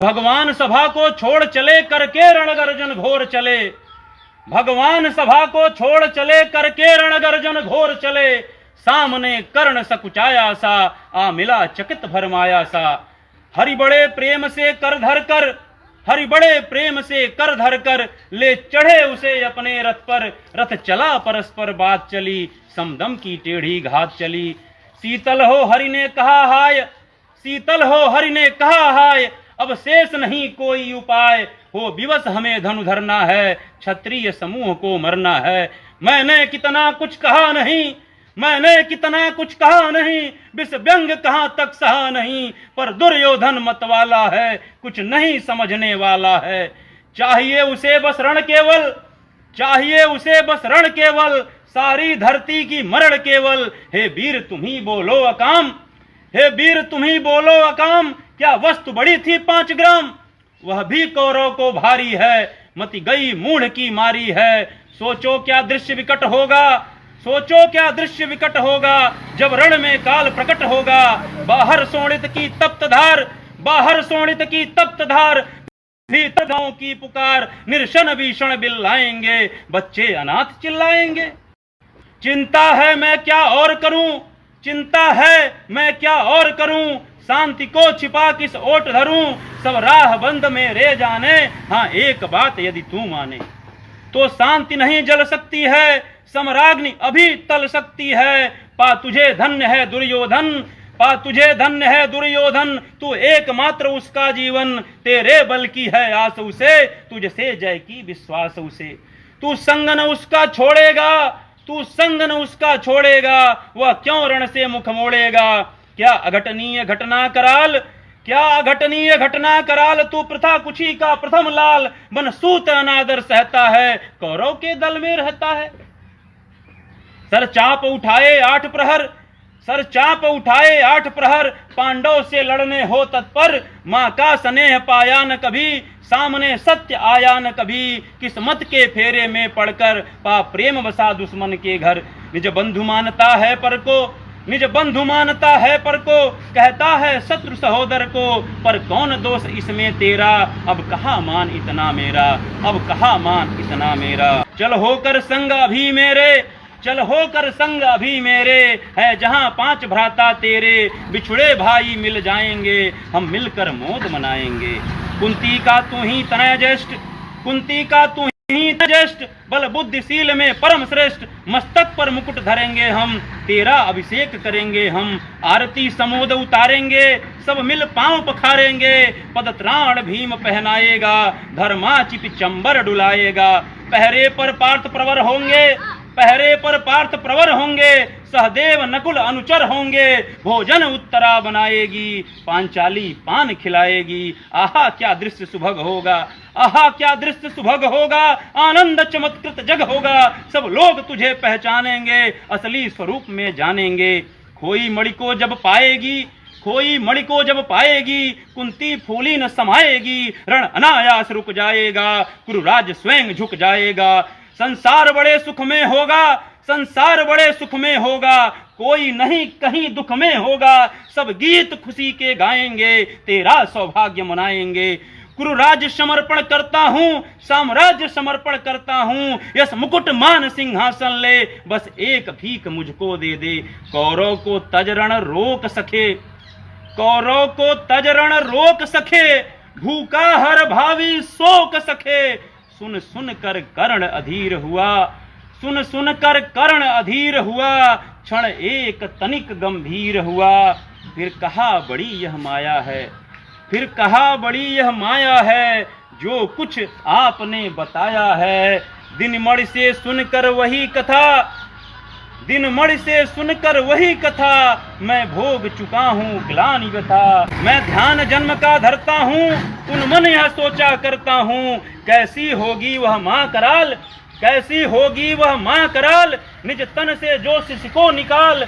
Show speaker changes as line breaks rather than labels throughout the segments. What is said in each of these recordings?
भगवान सभा को छोड़ चले करके रणगर्जन घोर चले। भगवान सभा को छोड़ चले करके रणगर्जन घोर चले। सामने कर्ण सकुचाया सा, आ मिला चकित भरमाया सा। हरि बड़े प्रेम से कर धर कर, हरि बड़े प्रेम से कर धर कर, ले चढ़े उसे अपने रथ पर। रथ चला परस्पर बात चली, समदम की टेढ़ी घात चली। शीतल हो हरि ने कहा हाय, शीतल हो हरि ने कहा हाय। अब शेष नहीं कोई उपाय, हो विवश हमें धनु धरना है। क्षत्रिय समूह को मरना है। मैंने कितना कुछ कहा नहीं, मैंने कितना कुछ कहा नहीं। विष व्यंग कहां तक सहा नहीं, पर दुर्योधन मतवाला है, कुछ नहीं समझने वाला है। चाहिए उसे बस रण केवल, चाहिए उसे बस रण केवल। सारी धरती की मरण केवल। हे वीर तुम ही बोलो अकाम, हे वीर तुम ही बोलो अकाम। क्या वस्तु बड़ी थी 5 ग्राम, वह भी कौरव को भारी है। मति गई मूढ़ की मारी है। सोचो क्या दृश्य विकट होगा, सोचो क्या दृश्य विकट होगा, जब रण में काल प्रकट होगा। बाहर सोणित की तप्त धार, बाहर सोणित की तप्त धार। भीतर गांव की पुकार, निर्शन भीषण बिल्लाएंगे, बच्चे अनाथ चिल्लाएंगे। चिंता है मैं क्या और करूं, चिंता है मैं क्या और करूं। शांति को छिपा किस ओट धरूं, सब राह बंद मेरे जाने। हाँ एक बात यदि तू माने, तो शांति नहीं जल सकती है, समराग्नि अभी तल सकती है। पा तुझे धन्य है दुर्योधन, पा तुझे धन्य है दुर्योधन। तू एकमात्र उसका जीवन, तेरे बल की है आस उसे, तुझसे जय की विश्वास उसे। तू संग न उसका छोड़ेगा, तू संग न उसका छोड़ेगा, वह क्यों रण से मुख मोड़ेगा। क्या अघटनीय घटना कराल, क्या अघटनीय घटना कराल। तू प्रथा कुछी का प्रथम लाल, बन सूत अनादर सहता है, कौरव के दल में रहता है। सर चाप उठाए 8 प्रहर, सर चाप उठाए 8 प्रहर। पांडव से लड़ने हो तत्पर, मां का स्नेह पाया न कभी, सामने सत्य आया न कभी। किस्मत के फेरे में पड़कर, पा प्रेम बसा दुश्मन के घर। निज बंधु मानता है पर को, निज बंधु मानता है पर को, कहता है शत्रु सहोदर को। पर कौन दोष इसमें तेरा, अब कहाँ मान इतना मेरा, अब कहाँ मान इतना मेरा। चल होकर संग अभी मेरे, चल होकर संग अभी मेरे। है जहां 5 भ्राता तेरे, बिछुड़े भाई मिल जाएंगे, हम मिलकर मौज मनाएंगे। कुंती का तू ही तनय ज्येष्ठ, कुंती का तू ही ज्येष्ठ। बल बुद्धिशील में परम श्रेष्ठ, मस्तक पर मुकुट धरेंगे हम, तेरा अभिषेक करेंगे हम। आरती समोद उतारेंगे, सब मिल पांव पखारेंगे। पदत्राण भीम पहनाएगा, धर्मा चिप चंबर डुलाएगा। पहरे पर पार्थ प्रवर होंगे, पहरे पर पार्थ प्रवर होंगे। सहदेव नकुल अनुचर होंगे, भोजन उत्तरा बनाएगी। पांचाली पान खिलाएगी, आहा क्या दृश्य सुभग होगा, आहा क्या दृश्य सुभग होगा। आनंद चमत्कृत जग होगा, सब लोग तुझे पहचानेंगे, असली स्वरूप में जानेंगे। खोई मणि को जब पाएगी, खोई मणि को जब पाएगी, कुंती फूली न समाएगी। रण अनायास रुक जाएगा, कुरुराज स्वयं झुक जाएगा। संसार बड़े सुख में होगा, संसार बड़े सुख में होगा, कोई नहीं कहीं दुख में होगा। सब गीत खुशी के गाएंगे, तेरा सौभाग्य मनाएंगे। कुरुराज समर्पण करता हूँ, साम्राज्य समर्पण करता हूँ। यस मुकुट मान सिंहासन ले, बस एक भीख मुझको दे दे। कौरव को तजरण रोक सके, कौरव को तजरण रोक सके। भूखा हर भावी शोक सके। सुन सुन कर कर्ण अधीर हुआ, सुन सुन कर कर्ण अधीर हुआ। क्षण एक तनिक गंभीर हुआ, फिर कहा बड़ी यह माया है, फिर कहा बड़ी यह माया है, जो कुछ आपने बताया है। दिन मणि से सुनकर वही कथा, दिन मणि से सुनकर वही कथा। मैं भोग चुका हूँ ग्लानि व्यथा, मैं ध्यान जन्म का धरता हूँ, उन मन यह सोचा करता हूँ। कैसी होगी वह माँ कराल, कैसी होगी वह माँ कराल। निज तन से जो शिशु को निकाल,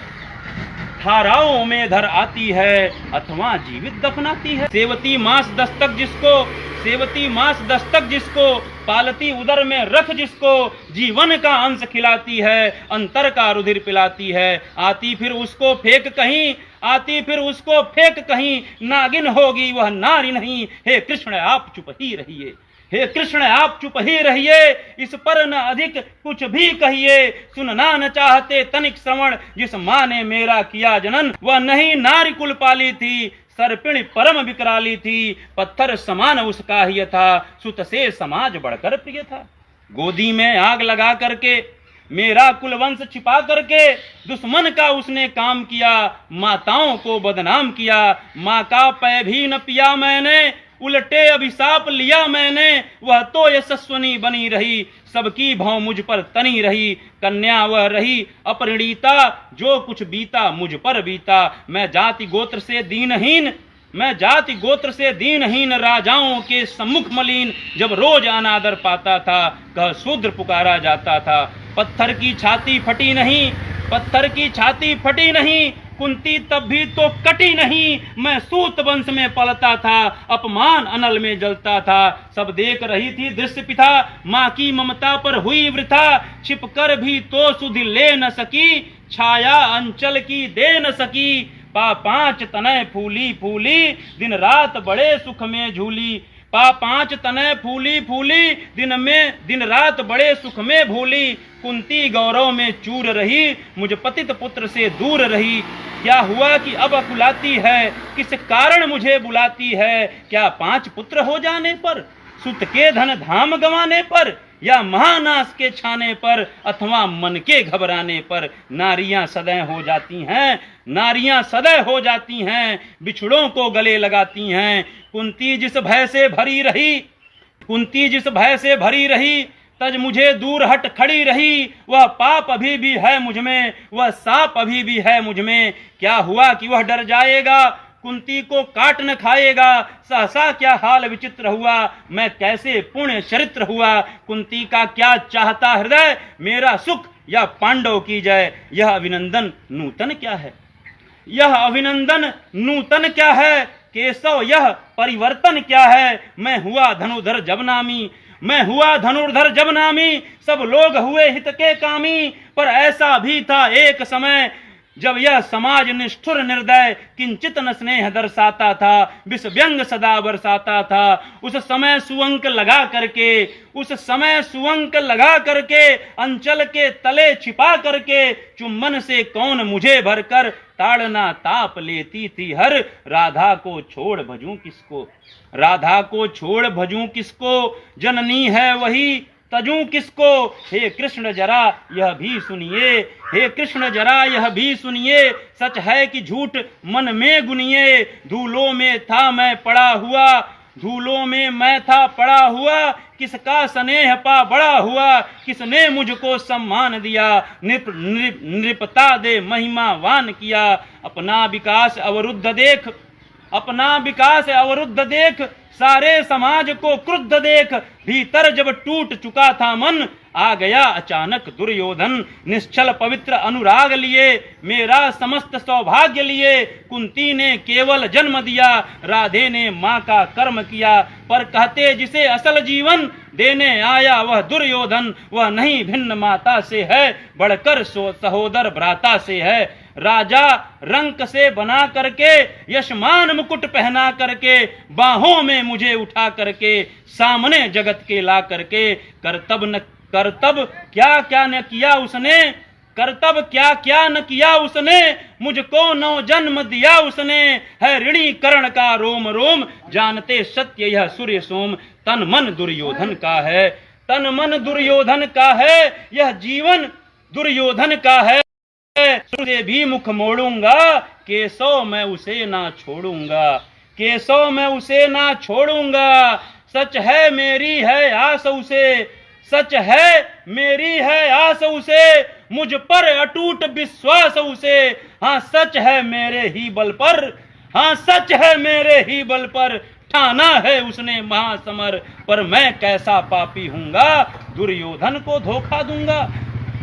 धाराओं में धर आती है, अथवा जीवित दफनाती है। सेवती मास दस्तक जिसको, सेवती मास दस्तक जिसको, पालती उदर में रख जिसको। जीवन का अंश खिलाती है, अंतर का रुधिर पिलाती है। आती फिर उसको फेंक कहीं, आती फिर उसको फेंक कहीं, नागिन होगी वह नारी नहीं। हे कृष्ण आप चुप ही रहिए, हे कृष्ण आप चुप ही रहिए, इस पर न अधिक कुछ भी कहिए। सुनना न चाहते तनिक श्रवण, जिस माँ ने मेरा किया जनन, वह नहीं नारी कुल पाली थी, सर्पिणी परम विकराली थी। पत्थर समान उसका ही था, सुत से समाज बढ़कर प्रिय था। गोदी में आग लगा करके मेरा कुलवंश छिपा करके दुश्मन का उसने काम किया, माताओं को बदनाम किया। माँ का पै भी न पिया मैंने, उल्टे अभिशाप लिया मैंने। वह तो यशस्वनी बनी रही, सबकी भौं मुझ पर तनी रही। कन्या वह रही अपरिणीता, जो कुछ बीता मुझ पर बीता। मैं जाति गोत्र से दीनहीन, मैं जाति गोत्र से दीनहीन, राजाओं के सम्मुख मलिन। जब रोज अनादर पाता था, कह शूद्र पुकारा जाता था। पत्थर की छाती फटी नहीं, पत्थर की छाती फटी नहीं, कुंती तब भी तो कटी नहीं। मैं सूत वंश में पलता था, अपमान अनल में जलता था। सब देख रही थी दृश्य पिता, माँ की ममता पर हुई वृथा। छिप कर भी तो सुध ले न सकी, छाया अंचल की दे न सकी। पांच तनय फूली फूली, दिन रात बड़े सुख में झूली। पांच तनय फूली फूली, दिन रात बड़े सुख में भूली। कुंती गौरव में चूर रही, मुझ पतित पुत्र से दूर रही। क्या हुआ कि अब अकुलाती है, किस कारण मुझे बुलाती है। क्या 5 पुत्र हो जाने पर, सुत के धन धाम गंवाने पर, या महानाश के छाने पर, अथवा मन के घबराने पर। नारियां सदैव हो जाती हैं, नारियां सदैव हो जाती हैं, बिछड़ों को गले लगाती हैं। कुंती जिस भय से भरी रही, कुंती जिस भय से भरी रही, तज मुझे दूर हट खड़ी रही। वह पाप अभी भी है मुझ में, वह साप अभी भी है मुझ में। क्या हुआ कि वह डर जाएगा, कुंती को काट न खाएगा। सहसा क्या हाल विचित्र हुआ, मैं कैसे पुण्य चरित्र हुआ। कुंती का क्या चाहता हृदय, मेरा सुख या पांडव की जय। यह अभिनंदन नूतन क्या है, यह अभिनंदन नूतन क्या है। केशव यह परिवर्तन क्या है। मैं हुआ धनुर्धर जब नामी, मैं हुआ धनुर्धर जब नामी। सब लोग हुए हित के कामी, पर ऐसा भी था एक समय, जब यह समाज निष्ठुर निर्दय किंचित न स्नेह दर्शाता था। विष व्यंग सदा बरसाता था। उस समय सुअंक लगा करके, उस समय सुअंक लगा करके, अंचल के तले छिपा करके, चुम्बन से कौन मुझे भरकर ताड़ना ताप लेती थी हर। राधा को छोड़ भजूं किसको, राधा को छोड़ भजूं किसको, जननी है वही तजूं किसको। हे कृष्ण जरा यह भी सुनिए, हे कृष्ण जरा यह भी सुनिए। सच है कि झूठ मन में गुनिए। धूलों में था मैं पड़ा हुआ, धूलों में मैं था पड़ा हुआ। किसका स्नेह पा बड़ा हुआ, किसने मुझको सम्मान दिया। नृपता दे महिमावान किया। अपना विकास अवरुद्ध देख, अपना विकास अवरुद्ध देख, सारे समाज को क्रुद्ध देख। भीतर जब टूट चुका था मन, आ गया अचानक दुर्योधन। निश्चल पवित्र अनुराग लिए, मेरा समस्त सौभाग्य लिए। कुंती ने केवल जन्म दिया, राधे ने माँ का कर्म किया। पर कहते जिसे असल जीवन देने आया वह दुर्योधन। वह नहीं भिन्न माता से है, बढ़कर सहोदर भ्राता से है। राजा रंक से बना करके, यशमान मुकुट पहना करके, बाहों में मुझे उठा करके, सामने जगत के ला करके। करतब क्या क्या न किया उसने, करतब क्या क्या न किया उसने। मुझको 9 जन्म दिया उसने। है ऋणी कर्ण का रोम रोम, जानते सत्य यह सूर्य सोम। तन मन दुर्योधन का है, तन मन दुर्योधन का है। यह जीवन दुर्योधन का है। सूर्य भी मुख मोड़ूंगा, केशव मैं उसे ना छोड़ूंगा, केशव मैं उसे ना छोड़ूंगा। सच है मेरी है आस उसे, सच है मेरी है आस उसे। मुझ पर अटूट विश्वास उसे। हाँ सच है मेरे ही बल पर, हाँ सच है मेरे ही बल पर। ठाना है उसने महासमर, पर मैं कैसा पापी हूंगा, दुर्योधन को धोखा दूंगा।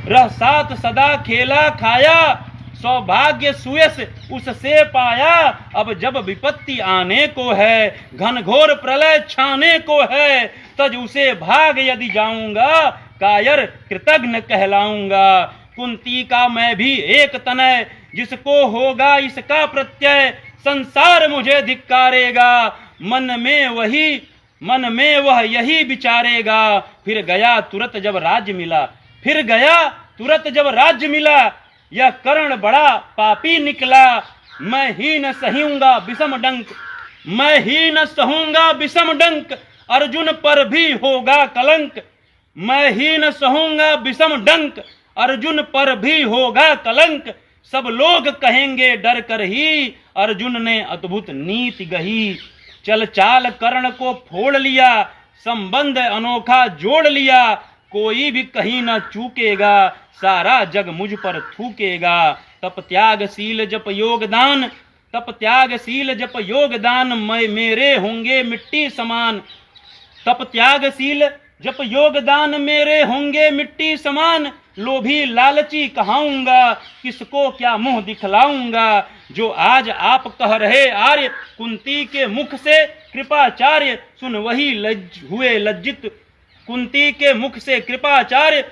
रह साथ सदा खेला खाया, सौभाग्य सुयस उससे पाया। अब जब विपत्ति आने को है, घनघोर प्रलय छाने को है, तज उसे भाग यदि जाऊंगा, कायर कृतघ्न कहलाऊंगा। कुंती का मैं भी एक तनय, जिसको होगा इसका प्रत्यय संसार मुझे धिक्कारेगा। मन में वह यही विचारेगा। फिर गया तुरंत जब राज्य मिला, फिर गया तुरंत जब राज्य मिला, यह कर्ण बड़ा पापी निकला। मैं ही न सहूंगा विषम डंक, मैं ही न सहूंगा विषम डंक, अर्जुन पर भी होगा कलंक। मैं ही न सहूंगा विषम डंक, अर्जुन पर भी होगा कलंक। सब लोग कहेंगे डर कर ही, अर्जुन ने अद्भुत नीति गही। चल चाल कर्ण को फोड़ लिया, संबंध अनोखा जोड़ लिया। कोई भी कहीं न चूकेगा, सारा जग मुझ पर थूकेगा। तप त्यागशील जप योगदान, तप त्यागशील जप योगदान, मेरे होंगे मिट्टी समान। तप त्यागशील जप योगदान, मेरे होंगे मिट्टी समान। लोभी लालची कहाऊंगा, किसको क्या मुंह दिखलाऊंगा। जो आज आप कह रहे आर्य, कुंती के मुख से कृपाचार्य, सुन वही हुए लज्जित। कुंती के मुख से कृपाचार्य,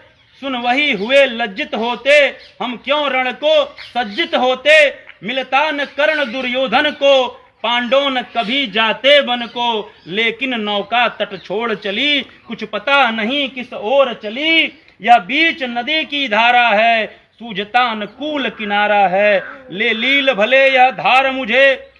सुन वही हुए लज्जित होते। हम क्यों रण को सज्जित होते। मिलता न कर्ण दुर्योधन को, पांडव न कभी जाते वन को। लेकिन नौका तट छोड़ चली, कुछ पता नहीं किस ओर चली। यह बीच नदी की धारा है, सूझता अनुकूल किनारा है। ले लील भले यह धार मुझे,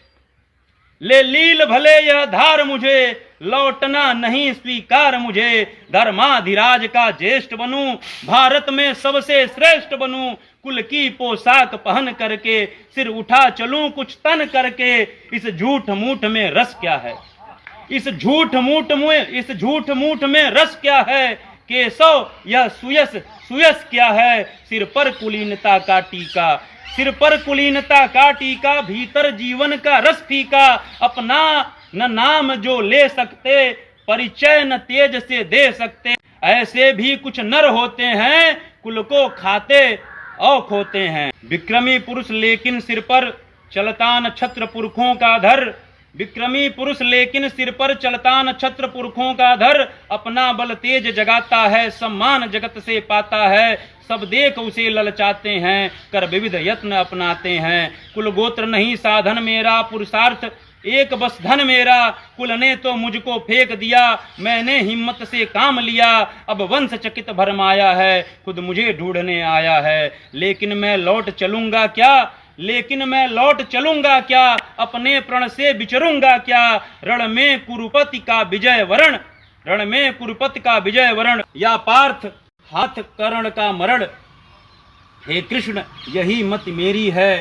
ले लील भले यह धार मुझे, लौटना नहीं स्वीकार मुझे। धर्माधिराज का ज्येष्ठ बनूं, भारत में सबसे श्रेष्ठ बनूं। कुल की पोशाक पहन करके, सिर उठा चलूं कुछ तन करके। इस झूठ मूठ में रस क्या है, इस झूठ मूठ में रस क्या है। केशव यह सुयस क्या है। सिर पर कुलीनता का टीका, सिर पर कुलीनता का टीका। भीतर जीवन का रस फीका। अपना न नाम जो ले सकते, परिचय न तेज से दे सकते। ऐसे भी कुछ नर होते हैं, कुल को खाते और खोते हैं। विक्रमी पुरुष लेकिन सिर पर चलता नक्षत्र पुरखों का धर। विक्रमी पुरुष लेकिन सिर पर चलता नक्षत्र पुरखों का धर। अपना बल तेज जगाता है, सम्मान जगत से पाता है। सब देख उसे ललचाते हैं, कर विविध यत्न अपनाते हैं। कुल गोत्र नहीं साधन मेरा, पुरुषार्थ एक बस धन मेरा। कुल ने तो मुझको फेंक दिया, मैंने हिम्मत से काम लिया। अब वंश चकित भरमाया है, खुद मुझे ढूंढने आया है। लेकिन मैं लौट चलूंगा क्या, लेकिन मैं लौट चलूंगा क्या। अपने प्रण से विचरूंगा क्या। रण में कुरुपति का विजय वरण, रण में कुरुपति का विजय वरण। या पार्थ हाथ कर्ण का मरण। हे कृष्ण यही मत मेरी है,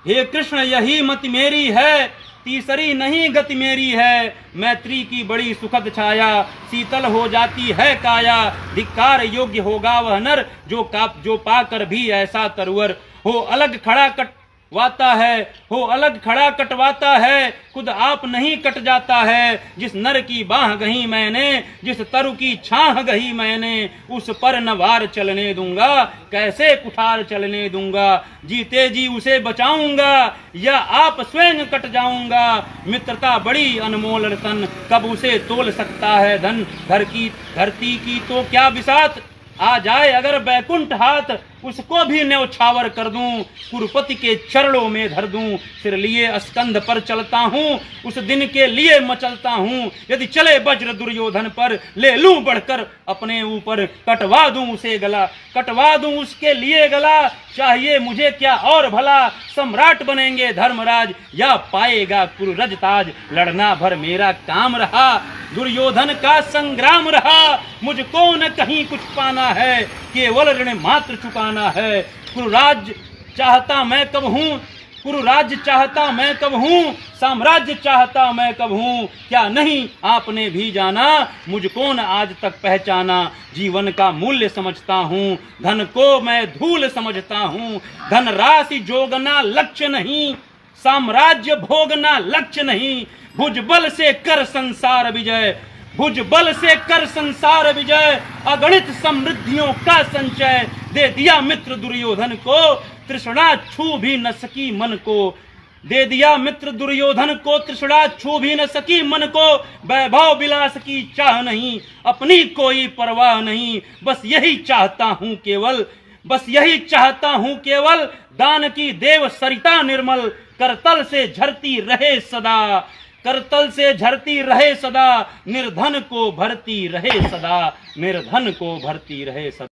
हे कृष्ण यही मत मेरी है। तीसरी नहीं गति मेरी है। मैत्री की बड़ी सुखद छाया, शीतल हो जाती है काया। धिक्कार योग्य होगा वह नर, जो पाकर भी ऐसा तरुवर हो। अलग खड़ा कटवाता है, हो अलग खड़ा कटवाता है। खुद आप नहीं कट जाता है। जिस नर की बाह गही मैंने, जिस तरु की छाह गही मैंने। उस पर न वार चलने दूंगा, कैसे कुठार चलने दूंगा। जीते जी उसे बचाऊंगा, या आप स्वयं कट जाऊंगा। मित्रता बड़ी अनमोल रतन, कब उसे तोल सकता है धन। धरती की तो क्या बिसात, आ जाए अगर बैकुंठ हाथ। उसको भी न्यौछावर कर दूं, कुरुपति के चरणों में धर दूं। सिर लिए स्कंध पर चलता हूं, उस दिन के लिए मचलता हूं। यदि चले वज्र दुर्योधन पर, ले लूं बढ़कर अपने ऊपर। कटवा दूं उसे गला, कटवा दूं उसके लिए गला। चाहिए मुझे क्या और भला, सम्राट बनेंगे धर्मराज, या पाएगा कुरुरज ताज। लड़ना भर मेरा काम रहा, दुर्योधन का संग्राम रहा। मुझको न कहीं कुछ पाना है, केवल ऋण मात्र चुकाना है। कुरुराज चाहता मैं कब हूँ, कुरुराज चाहता मैं कब हूँ। साम्राज्य चाहता मैं कब हूँ। क्या नहीं आपने भी जाना, मुझको न आज तक पहचाना। जीवन का मूल्य समझता हूँ, धन को मैं धूल समझता हूँ। धन राशि जोगना लक्ष्य नहीं, साम्राज्य भोगना लक्ष्य नहीं। भुजबल से कर संसार विजय, भुजबल से कर संसार विजय। अगणित समृद्धियों का संचय, दे दिया मित्र दुर्योधन को। तृष्णा छू भी न सकी मन को, दे दिया मित्र दुर्योधन को। तृष्णा छू भी न सकी मन को। वैभव विलास की चाह नहीं, अपनी कोई परवाह नहीं। बस यही चाहता हूँ केवल, बस यही चाहता हूं केवल, दान की देव सरिता निर्मल, करतल से झरती रहे सदा, करतल से झरती रहे सदा, निर्धन को भरती रहे सदा, निर्धन को भरती रहे सदा।